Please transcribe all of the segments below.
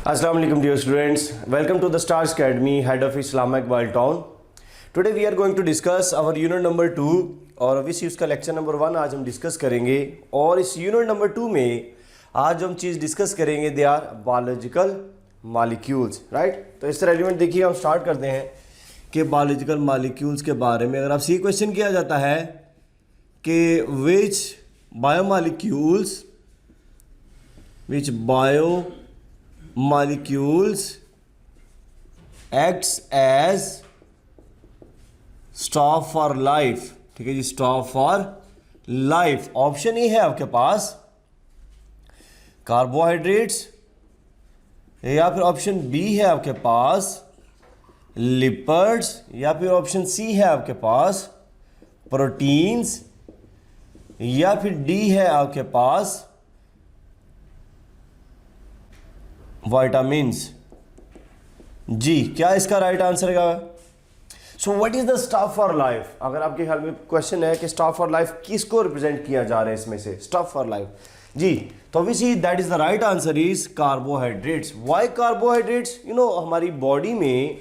Assalamu alaikum dear students, welcome to the Stars Academy, head of Islamic World Town. Today we are going to discuss our unit number 2 और obviously उसका lecture number 1 आज हम discuss करेंगे। और इस unit number 2 में आज हम चीज़ डिस्कस करेंगे they are biological molecules, right. तो इससे रेलिवेंट देखिए हम स्टार्ट करते हैं कि बायोलॉजिकल मॉलिक्यूल्स के बारे में अगर आपसे ये क्वेश्चन किया जाता है कि which biomolecules acts as stop for life, ठीक है जी, stop for life. Option A है आपके पास कार्बोहाइड्रेट्स, या फिर ऑप्शन बी है आपके पास लिपिड्स, या फिर ऑप्शन सी है आपके पास प्रोटीन्स, या फिर डी है आपके पास विटामिन्स। जी, क्या इसका राइट आंसर है? So what is the stop for life? अगर आपके ख्याल में क्वेश्चन है कि स्टॉप फॉर लाइफ किसको रिप्रेजेंट किया जा रहा है इसमें से, स्टॉप फॉर लाइफ, जी, तो obviously that is the right answer is carbohydrates. Why carbohydrates? हमारी बॉडी में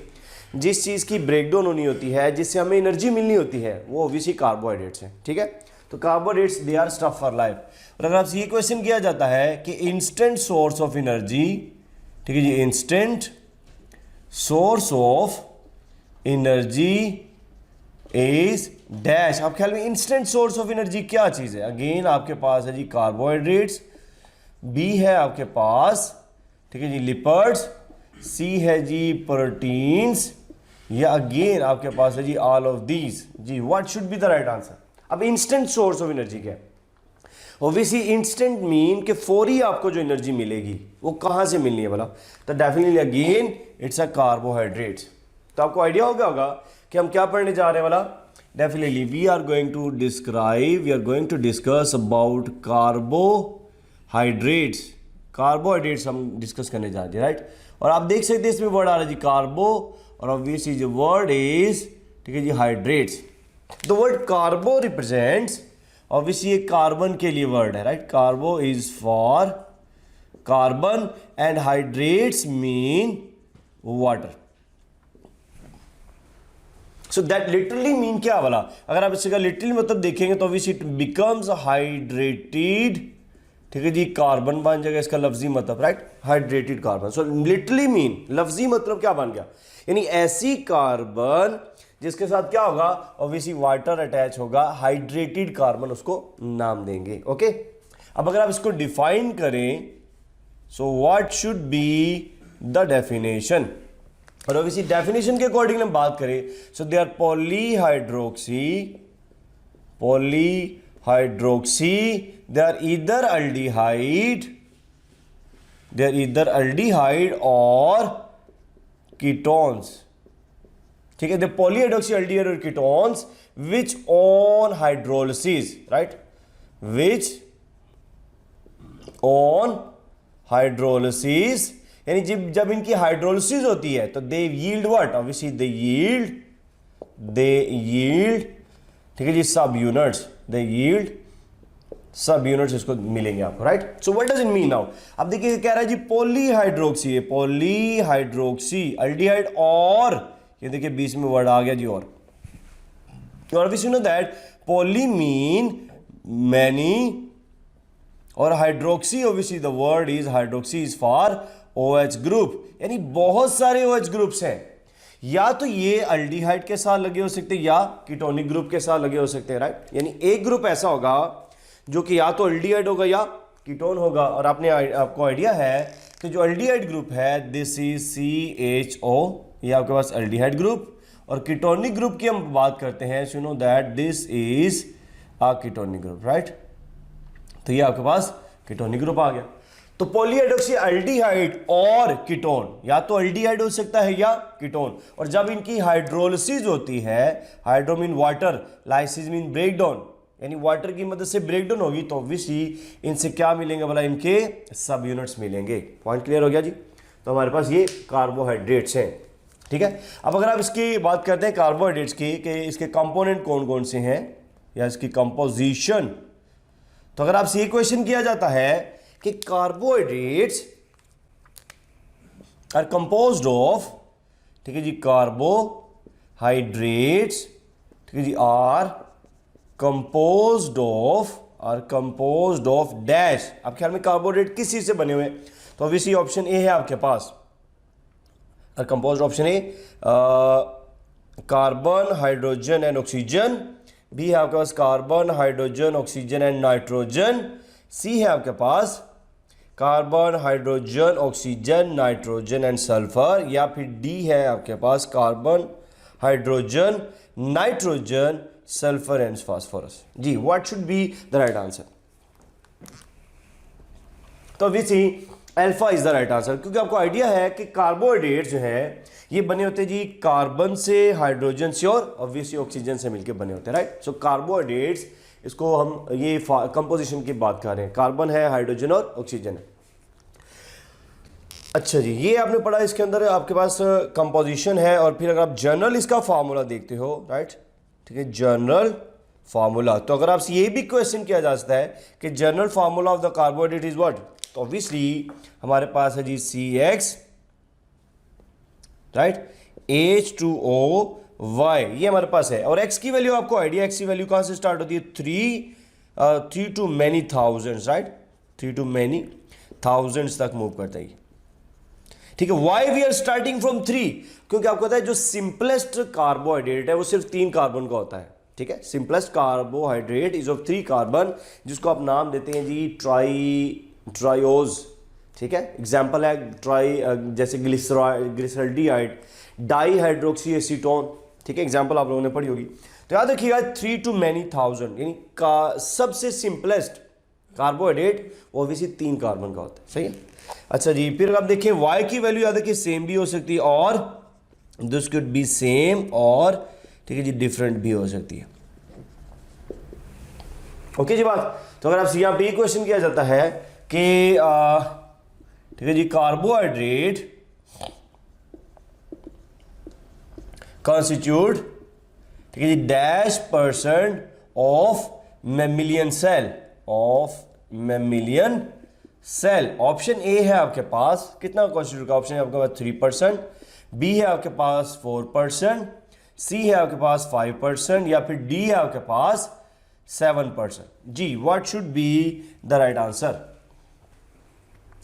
जिस चीज़ की ब्रेकडाउन होनी होती है, जिससे हमें एनर्जी मिलनी होती है, वो ऑब्वियसली कार्बोहाइड्रेट्स है, ठीक है। तो carbohydrates they are stop for life. और अगर आपसे ये क्वेश्चन किया जाता है कि इंस्टेंट सोर्स ऑफ एनर्जी, ठीक है जी, instant source of energy is dash. आप ख्याल में इंस्टेंट सोर्स ऑफ एनर्जी क्या चीज़ है? अगेन आपके पास है जी कार्बोहाइड्रेट्स, बी है आपके पास, ठीक है जी, लिपिड्स, सी है जी प्रोटीन्स, या अगेन आपके पास है जी ऑल ऑफ दीज। जी, what should be the right answer? अब इंस्टेंट सोर्स ऑफ एनर्जी क्या है? ऑब्वियसली इंस्टेंट मीन कि फौरी आपको जो एनर्जी मिलेगी वो कहाँ से मिलनी है बोला, तो definitely again it's a carbohydrates. तो आपको आइडिया हो गया होगा कि हम क्या पढ़ने जा रहे हैं वाला। Definitely we are going to discuss about carbohydrates. Carbohydrates हम डिस्कस करने जा रहे हैं, राइट। और आप देख सकते हैं इसमें वर्ड आ रहा है जी कार्बो, और ऑब्वियसली जो वर्ड इज, ठीक है जी, hydrates. The word carbo represents, obviously ये कार्बन के लिए वर्ड है, right. Carbo is for carbon and hydrates mean water. So that literally mean क्या वाला? अगर आप इसका लिटरली मतलब देखेंगे तो ऑब्वियसली इट बिकम्स हाइड्रेटेड, ठीक है जी, कार्बन बन जाएगा इसका लफ्जी मतलब, right, hydrated carbon. So literally mean लफ्जी मतलब क्या बन गया? यानी ऐसी कार्बन जिसके साथ क्या होगा, ऑब्वियसली वाटर अटैच होगा, हाइड्रेटेड कार्बन उसको नाम देंगे, ओके। अब अगर आप इसको डिफाइन करें, so what should be the definition? और ऑब्वियसली डेफिनेशन के अकॉर्डिंग हम बात करें, so they are polyhydroxy, they are either aldehyde और कीटोन्स, ठीक है। द पॉलीहाइड्रोक्सी एल्डिहाइड और ketones which on hydrolysis, right, which on hydrolysis, यानी जब इनकी हाइड्रोलिसिस होती है तो they yield what? Obviously they yield, ठीक है जी, सब यूनिट्स इसको मिलेंगे आपको, right. So what does it mean now? अब देखिए कह रहा है जी पॉलीहाइड्रोक्सी है, पॉलीहाइड्रोक्सी एल्डिहाइड, और ये देखिए बीच में वर्ड आ गया जी और we know that poly mean many, और hydroxy obviously the word is hydroxy is for OH group, यानी बहुत सारे OH ग्रुप्स हैं। या तो ये अल्डिहाइड के साथ लगे हो सकते हैं या कीटोनिक ग्रुप के साथ लगे हो सकते हैं, राइट। यानी एक ग्रुप ऐसा होगा जो कि या तो अल्डिहाइड होगा या कीटोन होगा। और आपको आइडिया है कि जो अल्डिहाइड ग्रुप है दिस इज CHO, ये आपके पास अल्डिहाइड ग्रुप, और कीटोनिक ग्रुप की हम बात करते हैं, so know that this is a ketonic group, right. तो ये आपके पास कीटोनिक ग्रुप आ गया। तो पॉलीहाइड्रोक्सी एल्डिहाइड और कीटोन, या तो एल्डिहाइड हो सकता है या कीटोन। और जब इनकी हाइड्रोलिसिस होती है, hydro mean water, lysis mean breakdown, यानी वाटर की मदद से ब्रेकडाउन होगी, तो ऑब्वियसली इनसे क्या मिलेंगे बोला? इनके सब यूनिट्स मिलेंगे। पॉइंट क्लियर हो गया जी? तो हमारे पास ये कार्बोहाइड्रेट्स हैं, ठीक है। अब अगर आप इसकी बात करते हैं कार्बोहाइड्रेट्स की कि इसके कंपोनेंट कौन कौन से हैं या इसकी कंपोजिशन, तो अगर आपसे ये क्वेश्चन किया जाता है कि कार्बोहाइड्रेट्स आर कंपोज्ड ऑफ, ठीक है जी, कार्बोहाइड्रेट्स, ठीक है जी, आर कंपोज्ड ऑफ डैश। आप ख्याल में कार्बोहाइड्रेट किस चीज से बने हुए हैं? तो ऑब्वियसली ऑप्शन ए है आपके पास, are composed, option A carbon, hydrogen and oxygen. B है आपके पास carbon, hydrogen, oxygen and nitrogen. C है आपके पास carbon, hydrogen, oxygen, nitrogen and sulphur. या फिर डी है आपके पास carbon, hydrogen, nitrogen, sulphur and phosphorus. जी, what should be the right answer? तो obviously alpha is the right answer, क्योंकि आपको आइडिया है कि कार्बोहाइड्रेट जो है ये बने होते हैं जी कार्बन से, हाइड्रोजन से और ऑब्वियसली ऑक्सीजन से मिलकर बने होते हैं, राइट। सो कार्बोहाइड्रेट्स, इसको हम ये कंपोजिशन की बात कर रहे हैं, कार्बन है, हाइड्रोजन और ऑक्सीजन है। अच्छा जी, ये आपने पढ़ा, इसके अंदर आपके पास कंपोजिशन है। और फिर अगर आप जनरल इसका फार्मूला देखते हो, राइट, ठीक है, जनरल फार्मूला, तो अगर आपसे ये भी क्वेश्चन किया जा सकता है कि general formula of the carbohydrate is what, तो ऑब्वियसली हमारे पास है जी CX, राइट, H2O, ये हमारे पास है। और x की वैल्यू आपको आइडिया, x की वैल्यू कहां से स्टार्ट होती है? 3 to many thousands, right, 3 to many thousands तक मूव करता है, ठीक है। Why we are starting from 3? क्योंकि आपको पता है जो सिंपलेस्ट कार्बोहाइड्रेट है वो सिर्फ 3 कार्बन का होता है, ठीक है। Simplest carbohydrate is of 3 carbon, जिसको आप नाम देते हैं जी ट्रायोज, ठीक है। एग्जाम्पल है जैसे ग्लिसरॉल्डिहाइड, डाईहाइड्रोक्सी एसीटोन, ठीक है, एग्जाम्पल आप लोगों ने पढ़ी होगी। तो याद रखिएगा 3 to many thousand, यानी का सबसे सिंपलेस्ट कार्बोहाइड्रेट वो ऑब्वियसली 3 कार्बन का होता है, सही है। अच्छा जी, फिर आप देखिए y की वैल्यू याद रखिए सेम भी हो सकती है और दिस कुड बी सेम, और ठीक है जी डिफरेंट भी हो सकती है। ओके जी बात। तो अगर आपसे यहां पे क्वेश्चन किया जाता है कि ठीक है जी कार्बोहाइड्रेट कॉन्स्टिट्यूट, ठीक है जी, dash % of mammalian cell, option A है आपके पास कितना कॉन्स्टिट्यूट का, ऑप्शन है आपके पास 3%, बी है आपके पास 4%, सी है आपके पास 5%, या फिर डी है आपके पास 7%। जी, what should be the right answer?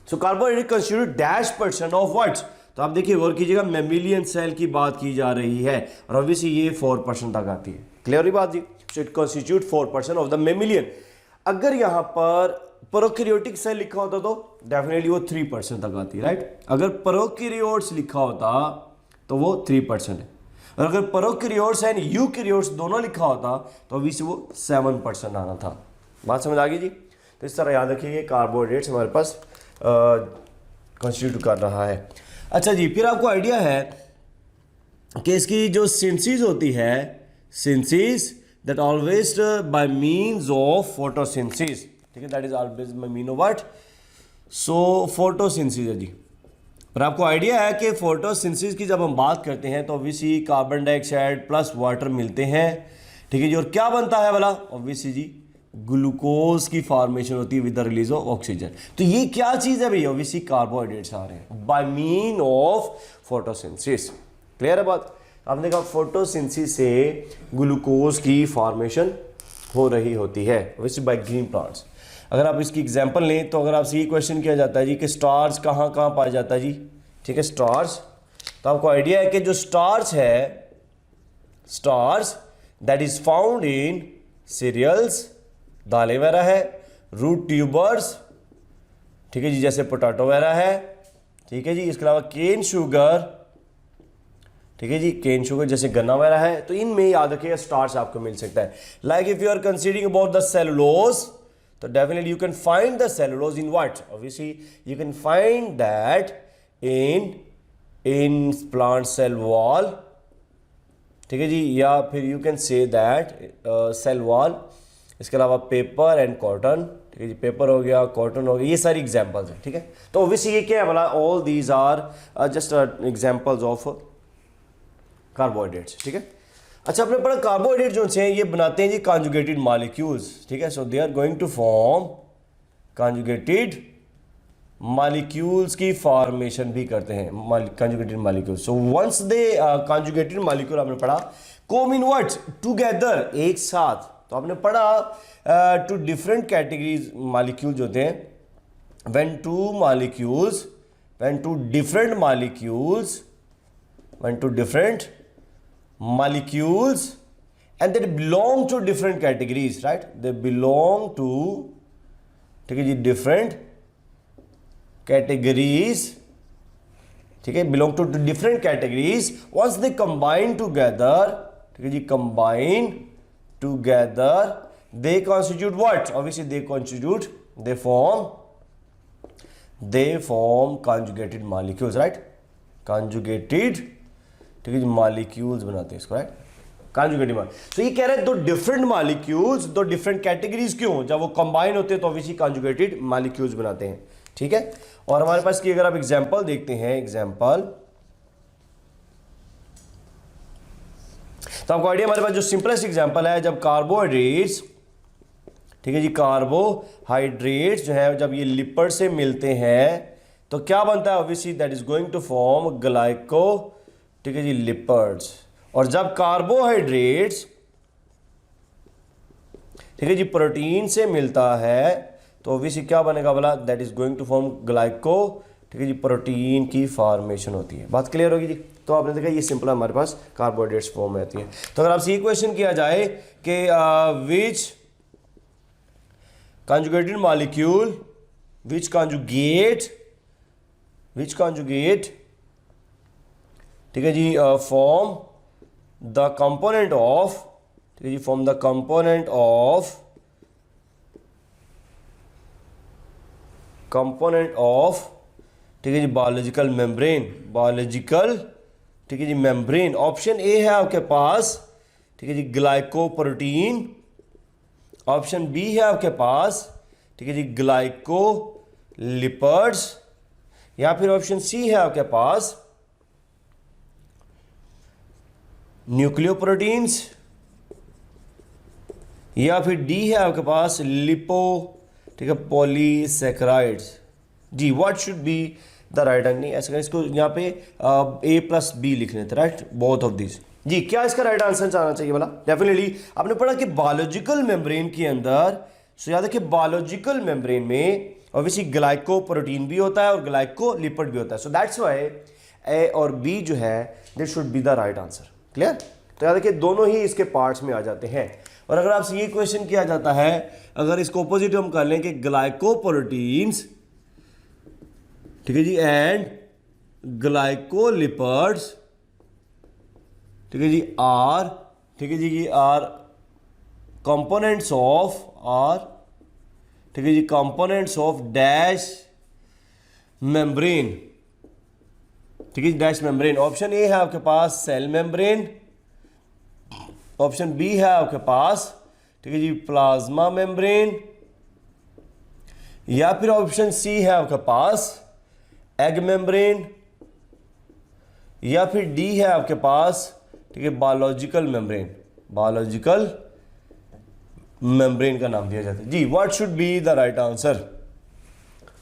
So carbohydrate constitute dash % of what? तो आप देखिए गौर कीजिएगा, मैमिलियन सेल की बात की जा रही है और ऑब्वियसली ये 4% तक आती है। क्लियर ही बात जी? So it constitute 4% of the mammalian. अगर यहां पर प्रोकैरियोटिक सेल लिखा होता तो डेफिनेटली वो 3% तक आती है, राइट। अगर प्रोकैरियोट्स लिखा होता तो वो 3% है, और अगर प्रोकैरियोट्स एंड यूकैरियोट्स दोनों लिखा होता तो ऑब्वियसली वो 7% आना था। बात समझ आ गई जी? तो इस तरह याद रखिए कार्बोहाइड्रेट्स हमारे पास कंस्टिट्यूट कर रहा है। अच्छा जी, फिर आपको आइडिया है कि इसकी जो सिंथेसिस होती है, synthesis that always by means of photosynthesis, ठीक है, that is always by mean of what? So photosynthesis है जी। पर आपको आइडिया है कि फोटोसिंथेसिस की जब हम बात करते हैं तो obviously carbon dioxide plus water मिलते हैं, ठीक है जी, और क्या बनता है वाला? ऑब्वियसली जी ग्लूकोज की फॉर्मेशन होती है with the release of oxygen. तो ये क्या चीज है भाई? ऑब्वियसली कार्बोहाइड्रेट्स आ रहे हैं by mean of photosynthesis. Clear है बात? आपने कहा फोटोसिंथेसिस से ग्लूकोज की फॉर्मेशन हो रही होती है ऑब्वियसली बाय ग्रीन प्लांट्स। अगर आप इसकी एग्जांपल लें तो अगर आपसे ये क्वेश्चन किया जाता है जी कि स्टार्च कहाँ कहाँ पाया जाता है जी, ठीक है, स्टार्च, तो आपको आइडिया है कि जो स्टार्च है, starch that is found in cereals, दालें वगैरह है, रूट ट्यूबर्स, ठीक है जी, जैसे पोटैटो वगैरह है, ठीक है जी, इसके अलावा केन शुगर, ठीक है जी, केन शुगर जैसे गन्ना वगैरह है, तो इनमें याद रखिएगा स्टार्च आपको मिल सकता है। Like if you are considering about the cellulose, तो definitely you can find the cellulose in what? Obviously you can find that in plant cell wall, ठीक है जी, या फिर you can say that cell wall. इसके अलावा paper and cotton, ठीक है जी, पेपर हो गया, कॉटन हो गया, ये सारी एग्जांपल्स हैं, ठीक है। तो ऑब्वियसली ये क्या है बोला? All these are just examples of carbohydrates, ठीक है। अच्छा, आपने पढ़ा कार्बोहाइड्रेट जो हैं ये बनाते हैं जी कॉन्जुगेटेड मॉलिक्यूल्स, ठीक है। So they are going to form conjugated molecules की फॉर्मेशन भी करते हैं, conjugated molecule. So once they conjugated molecule आपने पढ़ा, कोम इन व्हाट, टुगेदर, एक साथ। तो आपने पढ़ा टू डिफरेंट कैटेगरीज मॉलिक्यूल्स होते हैं, when two different molecules and they belong to different categories, right? They belong to, ठीक है जी, different categories, ठीक है, belong to different categories, once they combine together, ठीक है जी, combine together, they constitute what? Obviously they form conjugated molecules, right? Conjugated, ठीक है जी, molecules बनाते हैं इसको, right? Conjugated molecules। तो ये कह रहे हैं दो डिफरेंट मॉलिक्यूल्स, दो डिफरेंट कैटेगरीज क्यों, जब वो कंबाइन होते हैं तो ऑब्वियसली कंजुगेटेड मॉलिक्यूल्स बनाते हैं, ठीक है। और हमारे पास की अगर आप एग्जांपल देखते हैं, एग्जांपल, तो आपको आइडिया, हमारे पास जो सिंपलेस्ट एग्जांपल है, जब कार्बोहाइड्रेट्स, ठीक है जी, कार्बोहाइड्रेट्स जो है जब ये लिपिड से मिलते हैं तो क्या बनता है, obviously that is going to form glyco, ठीक है जी, लिपिड्स। और जब कार्बोहाइड्रेट्स, ठीक है जी, प्रोटीन से मिलता है तो ऑब्वियसली क्या बनेगा बोला, that is going to form glyco, ठीक है जी, प्रोटीन की फॉर्मेशन होती है। बात क्लियर होगी जी। तो आपने देखा ये सिंपल हमारे पास कार्बोहाइड्रेट्स फॉर्म में आती है। तो अगर आपसे ये क्वेश्चन किया जाए कि विच conjugated molecule which conjugate, ठीक है जी, form the component of, ठीक है जी, form the component of ठीक है जी, बायोलॉजिकल मेम्ब्रेन, ठीक है जी, मेम्ब्रेन। ऑप्शन ए है आपके पास, ठीक है जी, ग्लाइकोप्रोटीन। ऑप्शन बी है आपके पास, ठीक है जी, ग्लाइकोलिपिड्स। या फिर ऑप्शन सी है आपके पास न्यूक्लियोप्रोटीन्स। या फिर डी है आपके पास लिपो, ठीक है, पॉलीसैकेराइड्स। जी, what should be the right answer? नहीं ऐसा, इसको यहाँ पे A+B लिख लेते, राइट, बोथ ऑफ दिस। जी, क्या इसका राइट आंसर आना चाहिए बोला? डेफिनेटली आपने पढ़ा कि बायोलॉजिकल मेम्ब्रेन के अंदर, सो याद रखिए, बायोलॉजिकल मेम्ब्रेन में ऑब्वियसली ग्लाइकोप्रोटीन भी होता है और ग्लाइकोलिपिड भी होता है। सो दैट्स व्हाई ए और बी जो है this should be the right answer. Clear? तो याद रखिए दोनों ही इसके पार्ट्स में आ जाते हैं। और अगर आपसे ये क्वेश्चन किया जाता है, अगर इसको ऑपोजिट हम कर लें कि ग्लाइकोप्रोटीन्स, ठीक है जी, एंड ग्लाइकोलिपिड्स, ठीक है जी, आर, ठीक है जी, आर कंपोनेंट्स ऑफ, आर, ठीक है जी, कंपोनेंट्स ऑफ डैश मेम्ब्रेन, ठीक है जी, डैश मेम्ब्रेन। ऑप्शन ए है आपके पास सेल मेम्ब्रेन। ऑप्शन बी है आपके पास, ठीक है जी, प्लाज्मा मेम्ब्रेन। या फिर ऑप्शन सी है आपके पास एग मेम्ब्रेन। या फिर डी है आपके पास, ठीक है, बायोलॉजिकल मेम्ब्रेन का नाम दिया जाता है। जी, what should be the right answer?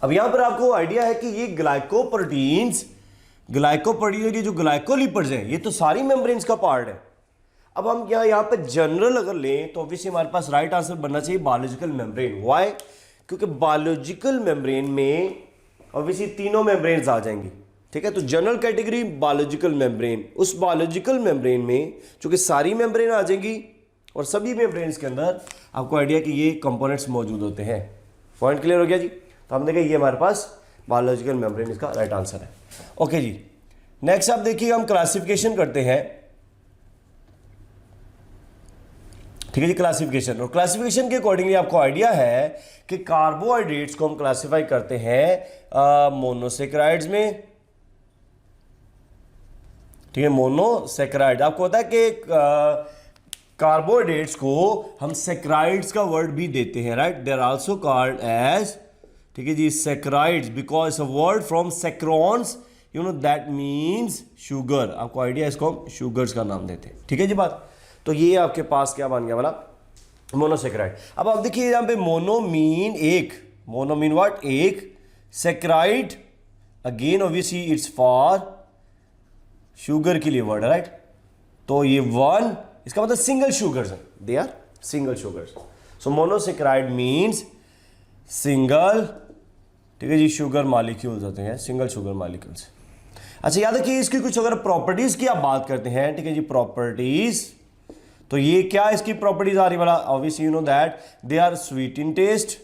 अब यहां पर आपको आइडिया है कि ये ग्लाइकोप्रोटीन्स की जो ग्लाइकोलिपिड्स हैं, ये तो सारी मेम्ब्रेन्स का पार्ट है। अब हम यहाँ पे जनरल अगर लें तो ऑब्वियसली हमारे पास राइट आंसर बनना चाहिए बायोलॉजिकल मेम्ब्रेन। व्हाई? क्योंकि बायोलॉजिकल मेम्ब्रेन में ऑब्वियसली तीनों मेम्ब्रेन्स आ जाएंगी, ठीक है। तो जनरल कैटेगरी बायोलॉजिकल मेम्ब्रेन, उस बायोलॉजिकल मेम्ब्रेन में चूंकि सारी मेम्ब्रेन आ जाएंगी और सभी मेम्ब्रेन्स के अंदर आपको आइडिया कि ये कंपोनेंट्स मौजूद होते हैं। पॉइंट क्लियर हो गया जी? तो हम देखें ये हमारे पास बायोलॉजिकल मेम्ब्रेन इसका राइट आंसर है। ओके जी, नेक्स्ट आप देखिए, हम क्लासिफिकेशन करते हैं, ठीक है जी, क्लासिफिकेशन। और क्लासिफिकेशन के अकॉर्डिंगली आपको आइडिया है कि कार्बोहाइड्रेट्स को हम क्लासिफाई करते हैं मोनोसेकेराइड्स में, ठीक है, मोनोसेकेराइड। आपको पता है कि कार्बोहाइड्रेट्स को हम सेकेराइड्स का वर्ड भी देते हैं, right. They are also called as, ठीक है जी, saccharides, because a word from saccharons, you know, that means sugar. आपको आइडिया, इसको हम शुगर्स का नाम देते हैं, ठीक है जी बात। तो ये आपके पास क्या बन गया वाला, मोनोसेकेराइड। अब आप देखिए यहाँ पे मोनो मीन एक, मोनो मीन व्हाट, एक, saccharide again obviously it's for sugar के लिए वर्ड है, राइट। तो ये वन, इसका मतलब single sugars, they are single sugars. So monosaccharide means single, ठीक है जी, शुगर मॉलिक्यूल्स होते हैं, सिंगल शुगर मॉलिक्यूल्स। अच्छा याद रखिए इसकी कुछ अगर प्रॉपर्टीज की आप बात करते हैं, ठीक है जी, प्रॉपर्टीज, तो ये क्या इसकी प्रॉपर्टीज आ रही वाला, obviously you know that they are sweet in taste,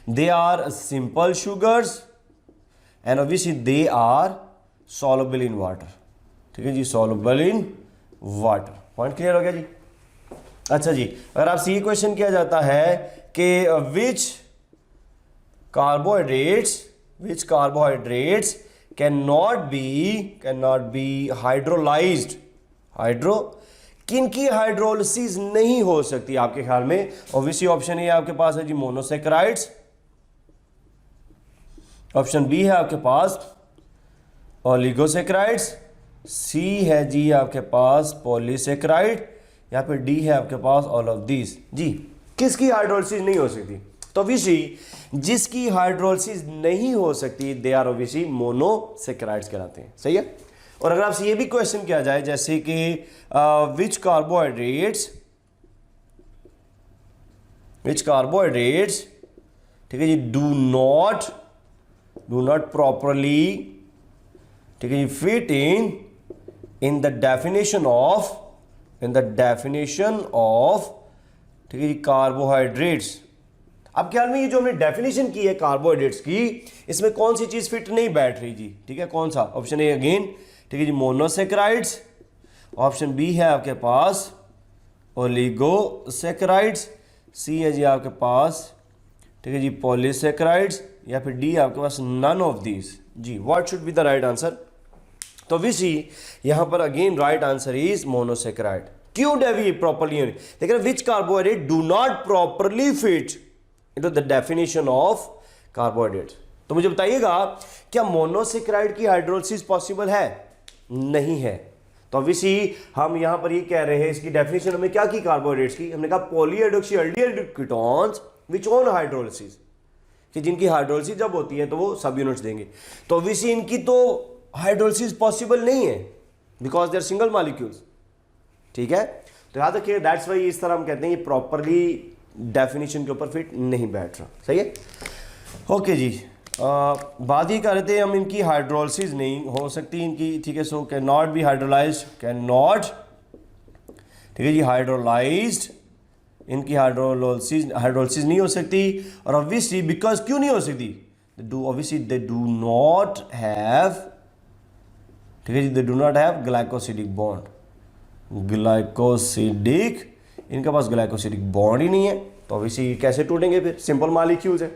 they are simple sugars, and obviously they are soluble in water, ठीक है जी, soluble in water. Point clear हो गया जी। अच्छा जी, अगर आपसे ये क्वेश्चन किया जाता है कि which carbohydrates can not be hydrolysed, किन की हाइड्रोलिसिस नहीं हो सकती आपके ख्याल में? ऑब्वियसली ऑप्शन ए आपके पास है जी मोनोसेक्राइड्स, ऑप्शन बी है आपके पास ओलिगोसेक्राइड्स, सी है जी आपके पास पॉलीसेक्राइड, या फिर डी है आपके पास ऑल ऑफ दीज। जी किसकी हाइड्रोलिसिस नहीं हो सकती? तो ऑब्वियसली जिसकी हाइड्रोलिसिस नहीं हो सकती दे आर ऑब्वियसली मोनोसेक्राइड्स कहलाते हैं, सही है। और अगर आपसे ये भी क्वेश्चन किया जाए जैसे कि विच कार्बोहाइड्रेट्स, ठीक है जी, डू नॉट प्रॉपरली, ठीक है जी, fit in the definition of, ठीक है जी, कार्बोहाइड्रेट्स। अब ख्याल में ये जो हमने डेफिनेशन की है कार्बोहाइड्रेट्स की, इसमें कौन सी चीज फिट नहीं बैठ रही जी? ठीक है, कौन सा? ऑप्शन ए अगेन, ठीक है जी, मोनोसेक्राइड्स, ऑप्शन बी है आपके पास ओलिगोसेक्राइड्स, सी है जी आपके पास, ठीक है जी, पॉलीसेक्राइड्स, या फिर डी आपके पास नन ऑफ दीज। जी what should be the right answer? तो ऑब्वियसली यहां पर again right answer is monosaccharide. क्यों डेवी प्रॉपरली, लेकिन which carbohydrate do not properly fit into the definition of carbohydrates. तो मुझे बताइएगा क्या मोनोसेक्राइड की हाइड्रोलिसिस पॉसिबल है? नहीं है। तो ऑब्वियसली हम यहां पर ये कह रहे हैं, इसकी डेफिनेशन हमने क्या की कार्बोहाइड्रेट्स की? हमने कहा polyhydroxy ketones which on hydrolysis, कि जिनकी हाइड्रोलिसिस जब होती है तो वो सब यूनिट्स देंगे। तो ऑब्वियसली इनकी तो हाइड्रोलिसिस पॉसिबल नहीं है because they are single molecules, ठीक है। तो याद रखिए दैट्स वाई इस तरह हम कहते हैं ये प्रॉपरली डेफिनेशन के ऊपर फिट नहीं बैठ रहा, सही है। ओके जी, बात ही कर रहे थे हम इनकी हाइड्रोलिसिस नहीं हो सकती इनकी, ठीक है। So can not be hydrolysed, can not, ठीक है जी, हाइड्रोलाइज्ड, इनकी हाइड्रोलिसिस नहीं हो सकती। और ऑब्वियसली बिकॉज क्यों नहीं हो सकती? दे डू नॉट हैव, ठीक है जी, they do not have glycosidic bond, इनके पास ग्लाइकोसिडिक बॉन्ड ही नहीं है, तो ऑब्वियसली कैसे टूटेंगे? फिर सिंपल मॉलिक्यूल्स है।